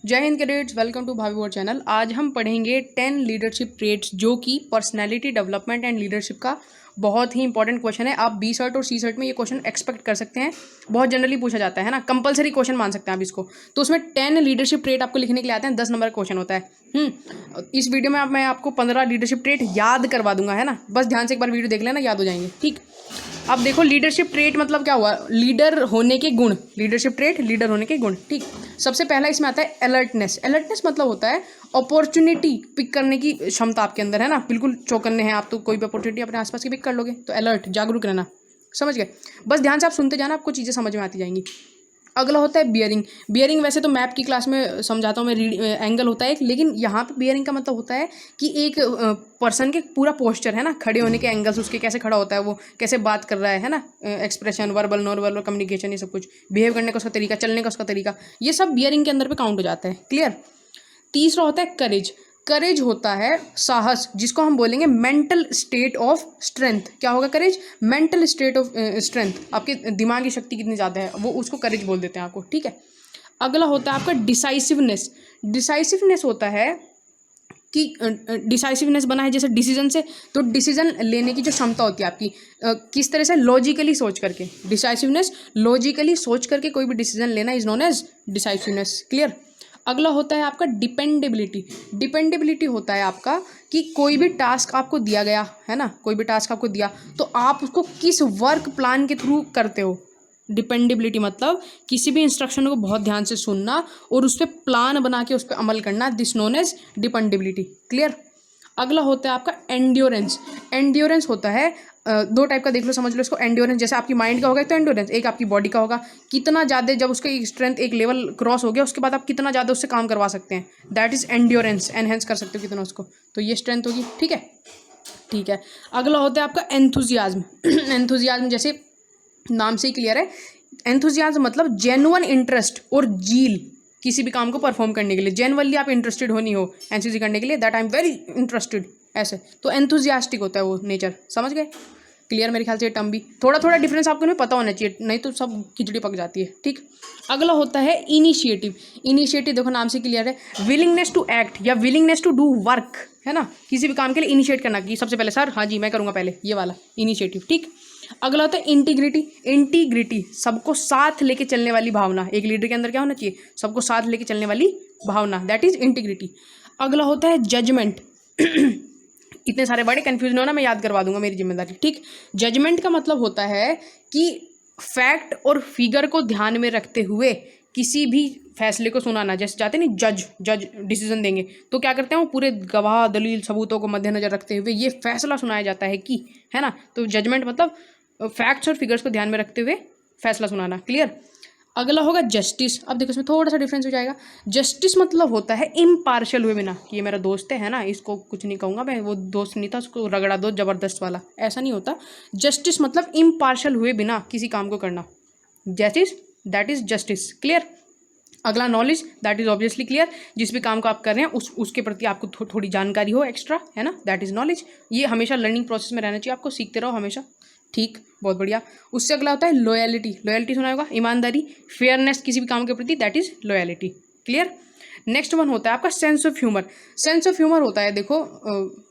जय Hind cadets, welcome to भावी board channel. आज हम पढ़ेंगे 10 लीडरशिप ट्रेट्स जो कि पर्सनैलिटी डेवलपमेंट एंड लीडरशिप का बहुत ही इंपॉर्टेंट क्वेश्चन है। आप बी सर्ट और सी सर्ट में ये क्वेश्चन एक्सपेक्ट कर सकते हैं, बहुत जनरली पूछा जाता है ना, कंपलसरी क्वेश्चन मान सकते हैं आप इसको। तो उसमें 10 लीडरशिप ट्रेट आपको लिखने के लिए आते हैं, 10 नंबर का क्वेश्चन होता है। इस वीडियो में मैं आपको 15 लीडरशिप ट्रेट याद करवा दूंगा, है ना। बस ध्यान से एक बार वीडियो देख लेना, याद हो जाएंगे। ठीक, अब देखो लीडरशिप ट्रेट मतलब क्या हुआ, लीडर होने के गुण। लीडरशिप ट्रेट लीडर होने के गुण। ठीक, सबसे पहला इसमें आता है अलर्टनेस। अलर्टनेस मतलब होता है अपॉर्चुनिटी पिक करने की क्षमता आपके अंदर, है ना। बिल्कुल चौकन्ने हैं आप, तो कोई भी अपॉर्चुनिटी अपने आसपास की पिक कर लोगे। तो अलर्ट, जागरूक रहना, समझ गए। बस ध्यान से आप सुनते जाना, आपको चीज़ें समझ में आती जाएंगी। अगला होता है बियरिंग। बियरिंग वैसे तो मैप की क्लास में समझाता हूँ मैं, एंगल होता है एक, लेकिन यहाँ पे बियरिंग का मतलब होता है कि एक पर्सन के पूरा पोस्चर, है ना, खड़े होने के एंगल्स, उसके कैसे खड़ा होता है, वो कैसे बात कर रहा है ना, expression, verbal, non verbal communication, ये सब कुछ, बिहेव करने का उसका तरीका, चलने का उसका तरीका, ये सब बियरिंग के अंदर पे काउंट हो जाता है। क्लियर। तीसरा होता है करेज। करेज होता है साहस, जिसको हम बोलेंगे मेंटल स्टेट ऑफ स्ट्रेंथ। क्या होगा courage? Mental state of strength. आपके दिमाग की शक्ति कितनी ज़्यादा है, वो उसको करेज बोल देते हैं आपको। ठीक है। अगला होता है आपका डिसाइसिवनेस। डिसाइसिवनेस होता है कि डिसाइसिवनेस बना है जैसे डिसीजन से, तो डिसीजन लेने की जो क्षमता होती है आपकी, किस तरह से, लॉजिकली सोच करके। डिसाइसिवनेस, लॉजिकली सोच करके कोई भी डिसीजन लेना is known as decisiveness. Clear. अगला होता है आपका डिपेंडेबिलिटी। डिपेंडेबिलिटी होता है आपका कि कोई भी टास्क आपको दिया गया है ना, कोई भी टास्क आपको दिया तो आप उसको किस वर्क प्लान के थ्रू करते हो। डिपेंडेबिलिटी मतलब किसी भी इंस्ट्रक्शन को बहुत ध्यान से सुनना और उस पर प्लान बना के उस पर अमल करना, this known as dependability. Clear. अगला होता है आपका एंड्योरेंस। एंड्योरेंस होता है दो टाइप का, देख लो, समझ लो इसको। एंड्योरेंस जैसे आपकी माइंड का होगा तो एंड्योरेंस, एक आपकी बॉडी का होगा। कितना ज़्यादा जब उसका स्ट्रेंथ एक लेवल क्रॉस हो गया उसके बाद आप कितना ज़्यादा उससे काम करवा सकते हैं, दैट इज एंड्योरेंस। एनहेंस कर सकते हो कितना उसको, तो ये स्ट्रेंथ होगी। ठीक है, ठीक है। अगला होता है आपका एंथुजियाज्म। एंथुजियाज्म जैसे नाम से ही क्लियर है, एंथुजियाज्म मतलब जेन्युइन इंटरेस्ट और जील किसी भी काम को परफॉर्म करने के लिए। जेन्युइनली आप इंटरेस्टेड होनी हो एनसीसी करने के लिए, that I am very interested, ऐसे। तो एंथुजियास्टिक होता है वो नेचर, समझ गए। क्लियर। मेरे ख्याल से ये टर्म भी थोड़ा थोड़ा डिफरेंस आपको नहीं पता होना चाहिए, नहीं तो सब खिचड़ी पक जाती है। ठीक। अगला होता है इनिशिएटिव। इनिशिएटिव देखो नाम से क्लियर है, विलिंगनेस टू एक्ट या विलिंगनेस टू डू वर्क, है ना। किसी भी काम के लिए इनिशिएट करना कि सबसे पहले सर, हाँ जी मैं करूँगा पहले, ये वाला इनिशिएटिव। ठीक। अगला होता है इंटीग्रिटी। इंटीग्रिटी सबको साथ लेके चलने वाली भावना। एक लीडर के अंदर क्या होना चाहिए? सबको साथ लेके चलने वाली भावना, दैट इज इंटीग्रिटी। अगला होता है जजमेंट। इतने सारे बड़े कंफ्यूजन हो ना, मैं याद करवा दूंगा, मेरी जिम्मेदारी। ठीक। जजमेंट का मतलब होता है कि फैक्ट और फिगर को ध्यान में रखते हुए किसी भी फैसले को सुनाना। जैसे चाहते नहीं जज डिसीजन देंगे तो क्या करते हैं, वो पूरे गवाह दलील सबूतों को मद्देनजर रखते हुए ये फैसला सुनाया जाता है कि, है ना। तो जजमेंट मतलब फैक्ट्स और फिगर्स को ध्यान में रखते हुए फैसला सुनाना। क्लियर। अगला होगा जस्टिस। अब देखो इसमें थोड़ा सा डिफरेंस हो जाएगा। जस्टिस मतलब होता है इम्पार्शियल हुए बिना कि ये मेरा दोस्त है ना, इसको कुछ नहीं कहूँगा मैं, वो दोस्त नहीं था उसको रगड़ा दो जबरदस्त वाला, ऐसा नहीं होता। जस्टिस मतलब इम्पार्शियल हुए बिना किसी काम को करना, justice, that is justice. Clear. अगला knowledge, that is obviously clear, जिस भी काम को आप कर रहे हैं उसके प्रति आपको थोड़ी जानकारी हो एक्स्ट्रा, है ना, दैट इज नॉलेज। ये हमेशा लर्निंग प्रोसेस में रहना चाहिए, आपको सीखते रहो हमेशा। ठीक, बहुत बढ़िया। उससे अगला होता है लॉयल्टी। लॉयल्टी सुना होगा, ईमानदारी, फेयरनेस किसी भी काम के प्रति, that is loyalty. Clear. Next one होता है आपका sense of humour. Sense of humour होता है, देखो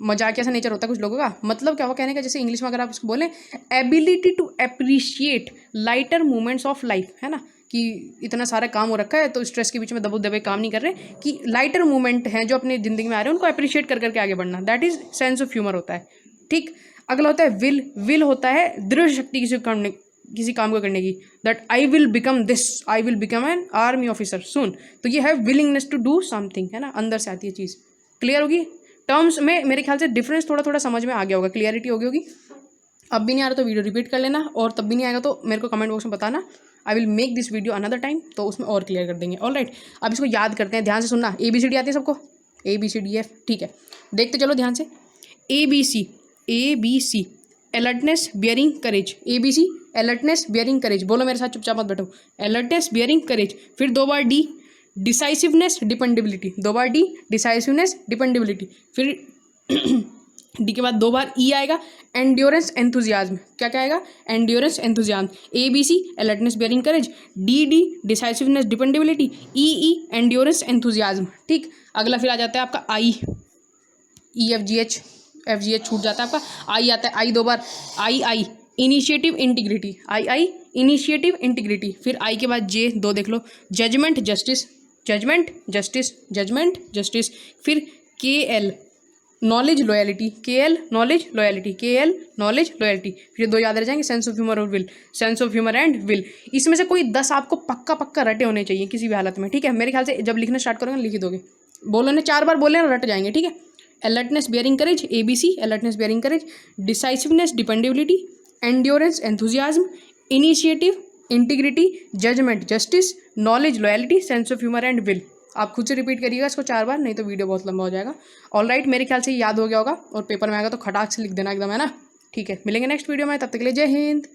मजाकिया सा नेचर होता है कुछ लोगों का। मतलब क्या हुआ कहने का, जैसे इंग्लिश में अगर आप उसको बोलें, ability to appreciate lighter moments of life, है ना, कि इतना सारा काम हो रखा है तो स्ट्रेस के बीच में दबो दबे काम नहीं कर रहे, कि लाइटर मोमेंट हैं जो अपनी जिंदगी में आ रहे हैं उनको अप्रिशिएट कर करके आगे बढ़ना, that is sense of humour होता है। ठीक। अगला होता है विल। विल होता है दृढ़ शक्ति किसी काम को करने की, that I will become this, I will become an army officer soon. तो ये है विलिंगनेस टू डू समथिंग, है ना, अंदर से आती है चीज़। क्लियर होगी। टर्म्स में मेरे ख्याल से डिफरेंस थोड़ा थोड़ा समझ में आ गया होगा, क्लियरिटी हो गई होगी। अब भी नहीं आ रहा तो वीडियो रिपीट कर लेना, और तब भी नहीं आएगा तो मेरे को कमेंट बॉक्स में बताना, I will make this video another time, तो उसमें और क्लियर कर देंगे। ऑल राइट, अब इसको याद करते हैं, ध्यान से सुनना। ABCD आती है सबको, ABCDF। ठीक है, देखते चलो ध्यान से। ABC अलर्टनेस, बियरिंग, करेज। ABC अलर्टनेस, बियरिंग, करेज। बोलो मेरे साथ, चुपचाप मत बैठो। अलर्टनेस, बियरिंग, करेज। फिर 2 बार D, डिसाइसिवनेस, डिपेंडेबिलिटी। 2 बार D, डिसाइसिवनेस, डिपेंडेबिलिटी। फिर डी के बाद 2 बार ई आएगा, एंड्योरेंस एंथुजियाज्म। क्या क्या आएगा? Endurance enthusiasm. A B C alertness bearing courage, D D decisiveness dependability, E E endurance enthusiasm. ठीक, अगला फिर आ जाता है आपका आई, ई एफ जी एच छूट जाता है आपका, आई आता है, आई 2 बार, I initiative integrity, I initiative integrity. फिर आई के बाद जे 2 देख लो, judgement justice, judgement justice, judgement justice. फिर K L knowledge loyalty, K L knowledge loyalty, K L knowledge loyalty. फिर 2 याद रह जाएंगे, सेंस ऑफ ह्यूमर और will, sense of humour and will. इसमें से कोई 10 आपको पक्का रटे होने चाहिए किसी भी हालत में, ठीक है। मेरे ख्याल से जब लिखना स्टार्ट करोगे लिख ही दोगे, बोलो ने 4 बार बोले ना रट जाएंगे, ठीक है। Alertness bearing courage, A B C alertness bearing courage, decisiveness dependability, endurance enthusiasm, initiative integrity, judgement justice, knowledge loyalty, sense of humour and will. आप खुद से रिपीट करिएगा इसको 4 बार, नहीं तो वीडियो बहुत लंबा हो जाएगा। ऑल राइट, मेरे ख्याल से याद हो गया होगा और पेपर में आएगा तो खटाक से लिख देना एकदम, है ना। ठीक है, मिलेंगे नेक्स्ट वीडियो में, तब तक के लिए जय हिंद।